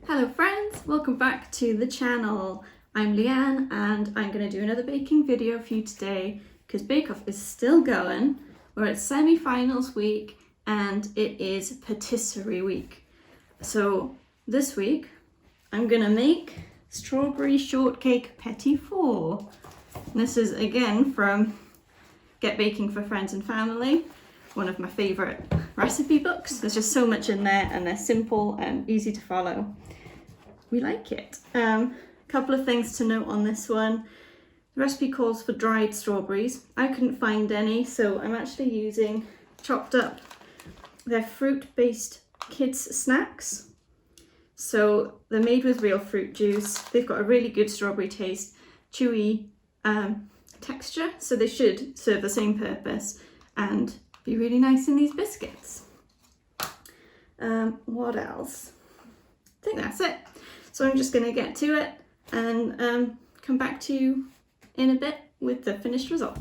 Hello friends, welcome back to the channel. I'm Leanne and I'm going to do another baking video for you today because Bake Off is still going. We're at semi-finals week and it is patisserie week. So this week I'm going to make Strawberry Shortcake Petits Fours. This is again from Get Baking for Friends and Family, one of my favourite recipe books. There's just so much in there and they're simple and easy to follow. We like it. Couple of things to note on this one. The recipe calls for dried strawberries. I couldn't find any, so I'm actually using chopped up. They're fruit-based kids snacks. So they're made with real fruit juice. They've got a really good strawberry taste, chewy texture, so they should serve the same purpose and be really nice in these biscuits. What else? I think that's it. So I'm just going to get to it and come back to you in a bit with the finished result.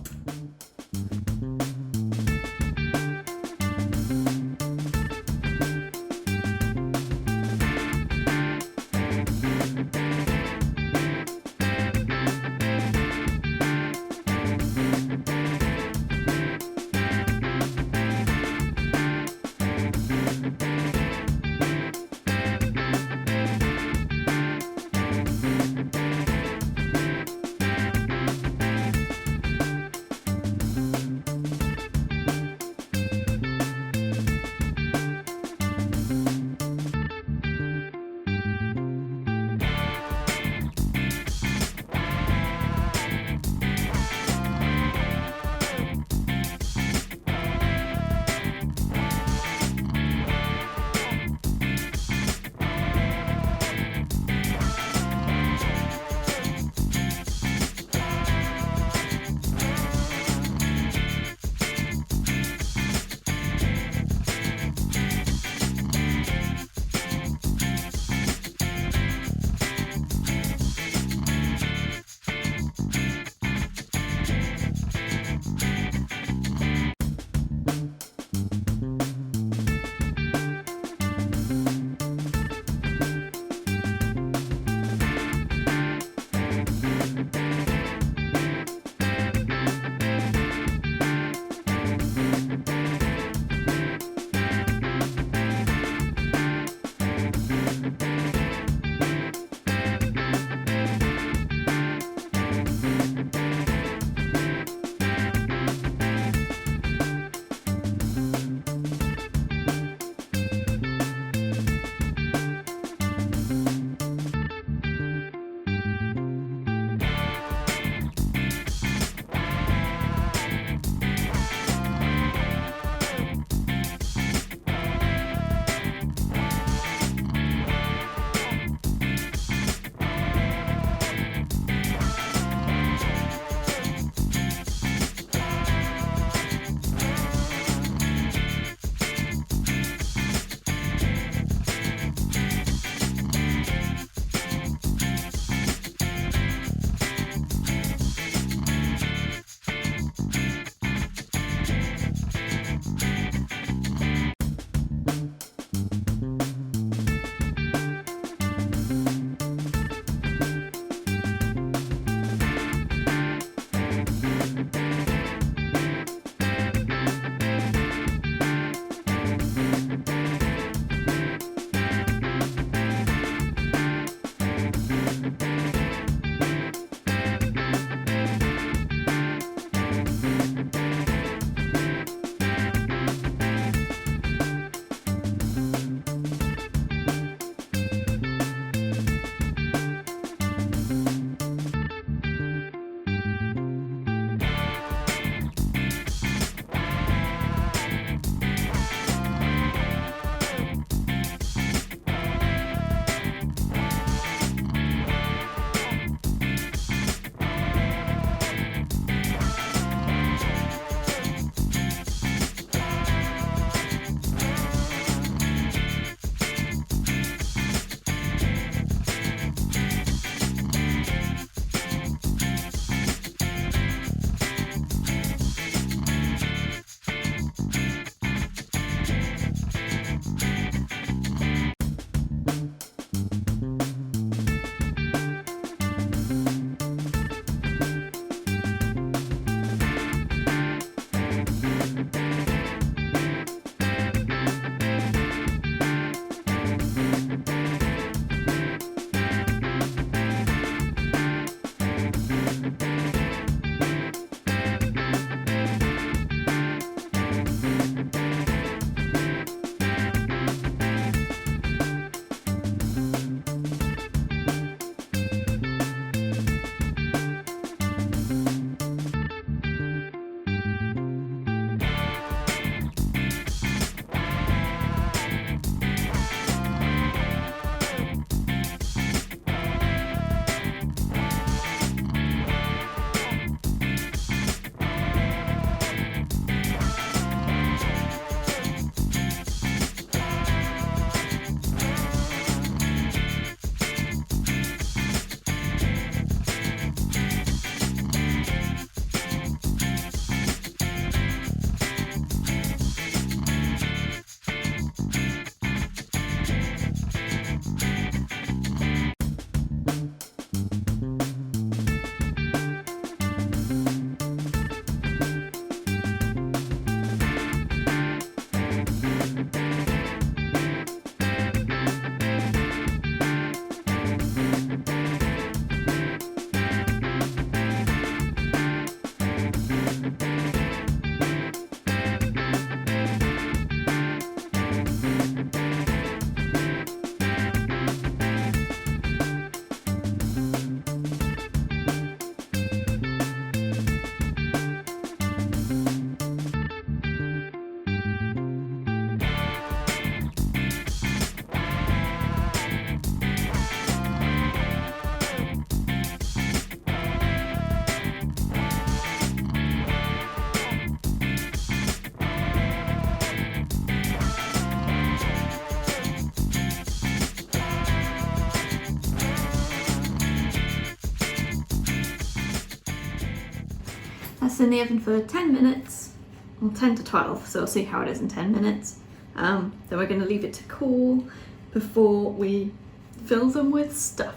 That's in the oven for 10 minutes, well 10 to 12, so we'll see how it is in 10 minutes. Then we're going to leave it to cool before we fill them with stuff.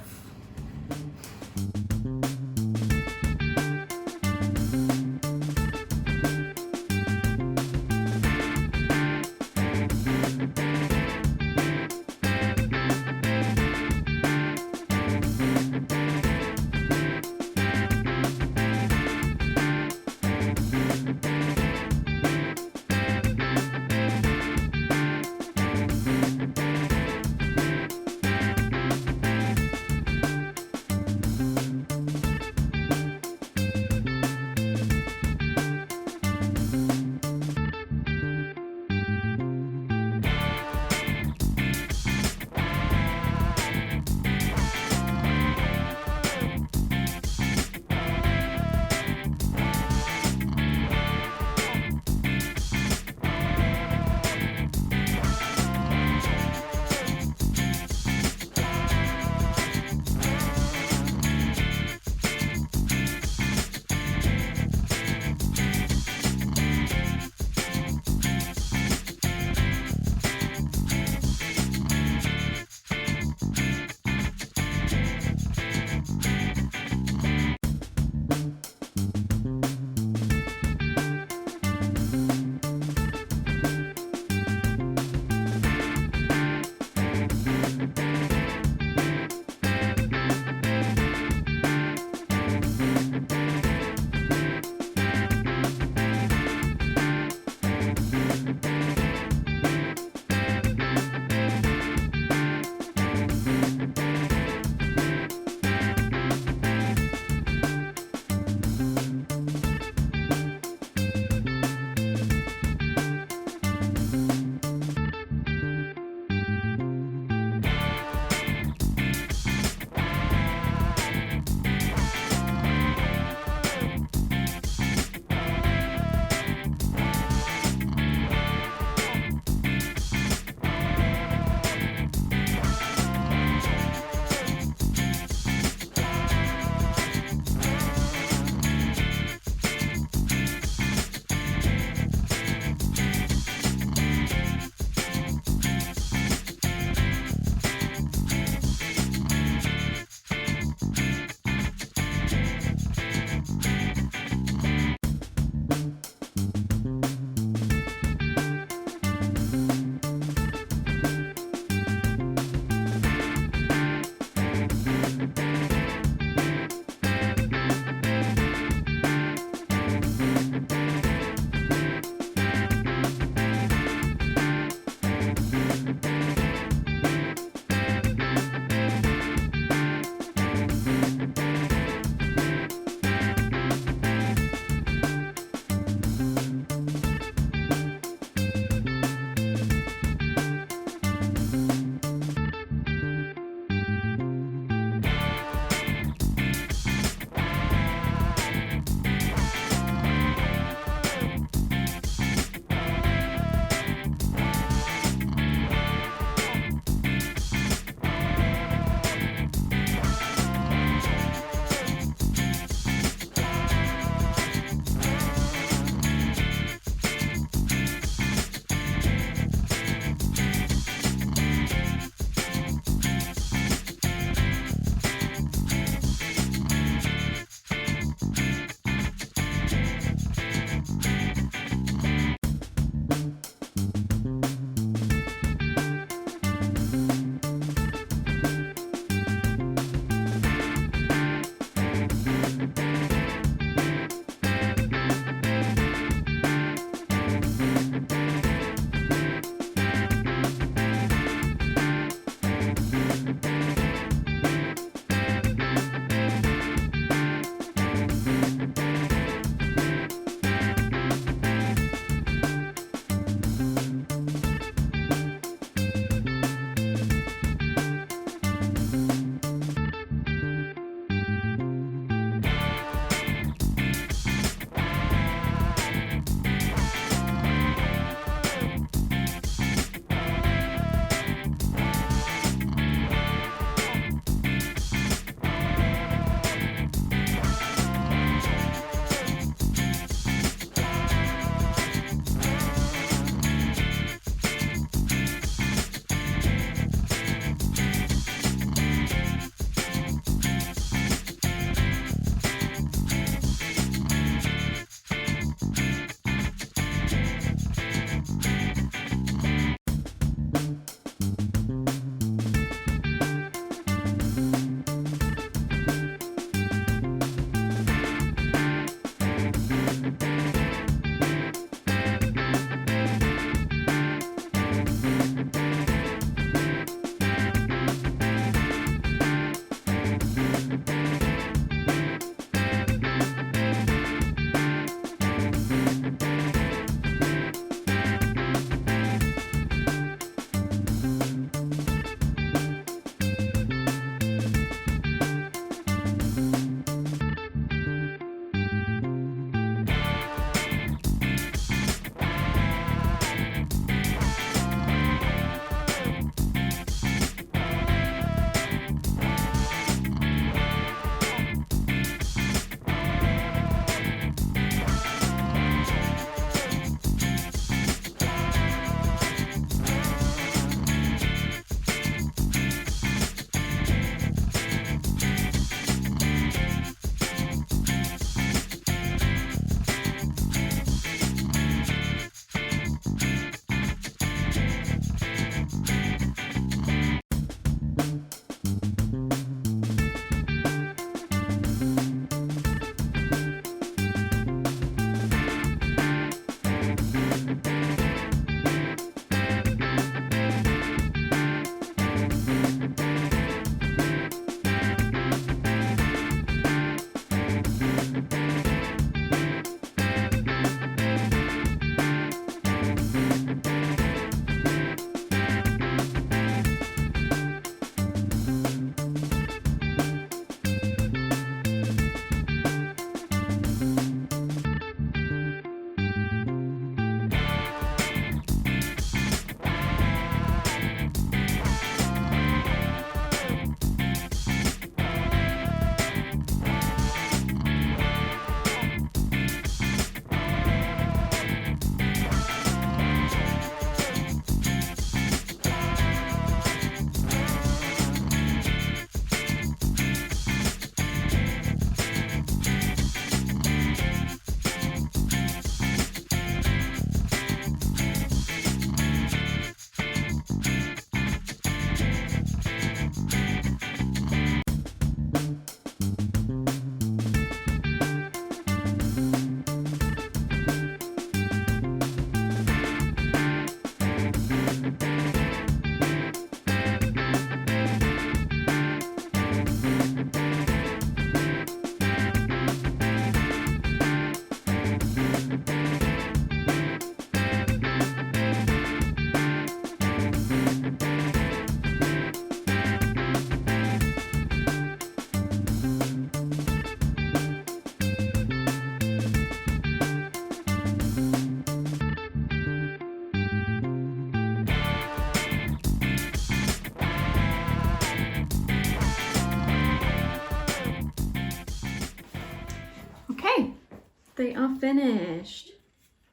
they are finished.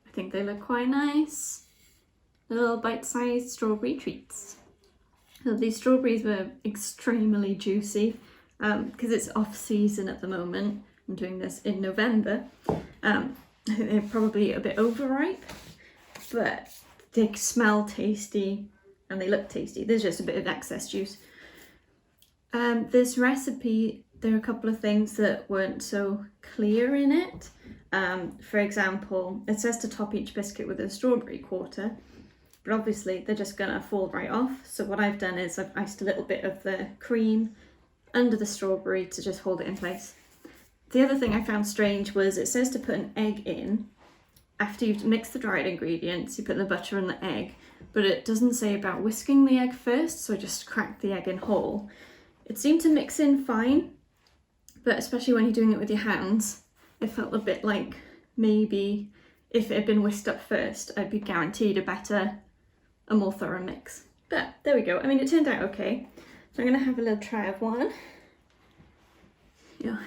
I think they look quite nice. Little bite-sized strawberry treats. So these strawberries were extremely juicy because it's off season at the moment. I'm doing this in November. I think they're probably a bit overripe, but they smell tasty and they look tasty. There's just a bit of excess juice. This recipe, there are a couple of things that weren't so clear in it. For example, it says to top each biscuit with a strawberry quarter, but obviously they're just gonna fall right off. So what I've done is I've iced a little bit of the cream under the strawberry to just hold it in place. The other thing I found strange was it says to put an egg in. After you've mixed the dried ingredients, you put the butter and the egg, but it doesn't say about whisking the egg first, so I just cracked the egg in whole. It seemed to mix in fine, but especially when you're doing it with your hands, it felt a bit like maybe if it had been whisked up first, I'd be guaranteed a more thorough mix. But there we go. I mean, it turned out okay. So I'm gonna have a little try of one. Yeah,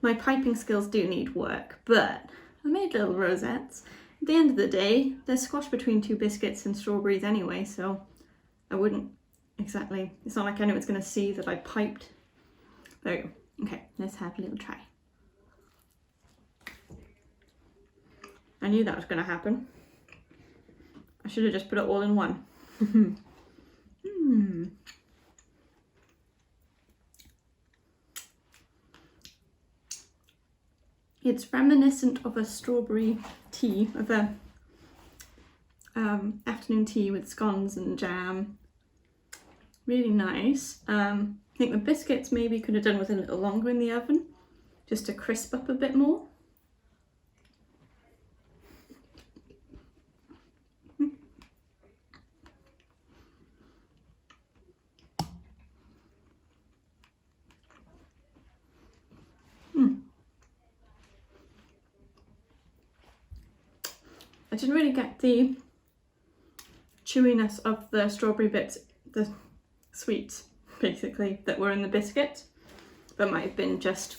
my piping skills do need work, but I made little rosettes. At the end of the day, they're squashed between two biscuits and strawberries anyway, so I wouldn't exactly, it's not like anyone's gonna see that I piped. There we go. Okay, let's have a little try. I knew that was gonna happen. I should have just put it all in one. It's reminiscent of a strawberry tea, of a afternoon tea with scones and jam. Really nice. I think the biscuits maybe could have done with a little longer in the oven, just to crisp up a bit more. I didn't really get the chewiness of the strawberry bits, the sweets basically, that were in the biscuits. That might have been just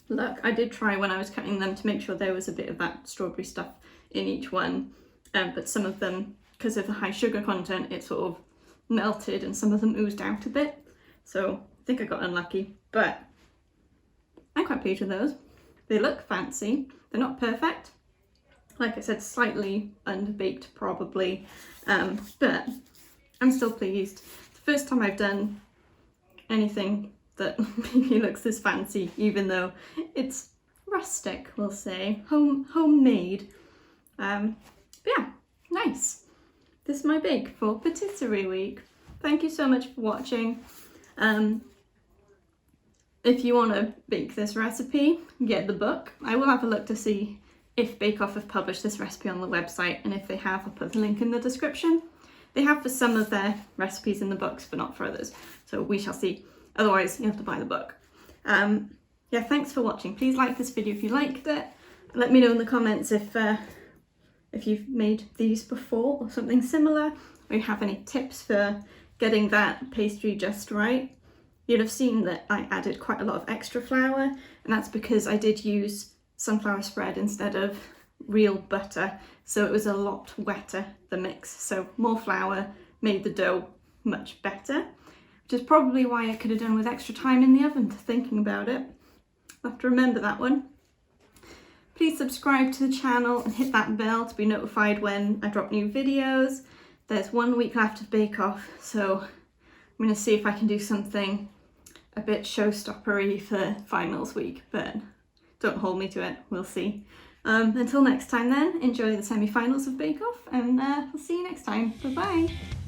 luck. I did try when I was cutting them to make sure there was a bit of that strawberry stuff in each one, but some of them, because of the high sugar content, it sort of melted and some of them oozed out a bit. So I think I got unlucky, but I'm quite pleased with those. They look fancy. They're not perfect. Like I said, slightly underbaked probably, but I'm still pleased. It's the first time I've done anything that maybe looks this fancy, even though it's rustic, we'll say, homemade. But yeah, nice. This is my bake for Patisserie Week. Thank you so much for watching. If you want to bake this recipe, get the book. I will have a look to see if Bake Off have published this recipe on the website, and if they have, I'll put the link in the description. They have for some of their recipes in the books, but not for others, so we shall see. Otherwise, you have to buy the book. Yeah, thanks for watching. Please like this video if you liked it. Let me know in the comments if you've made these before or something similar, or you have any tips for getting that pastry just right. You'll have seen that I added quite a lot of extra flour, and that's because I did use sunflower spread instead of real butter, so it was a lot wetter, the mix. So more flour made the dough much better, which is probably why I could have done with extra time in the oven, thinking about it. I'll have to remember that one. Please subscribe to the channel and hit that bell to be notified when I drop new videos. There's 1 week left of Bake Off, so I'm going to see if I can do something a bit showstoppery for finals week, but don't hold me to it, we'll see. Until next time then, enjoy the semi-finals of Bake Off, and we'll see you next time. Bye bye!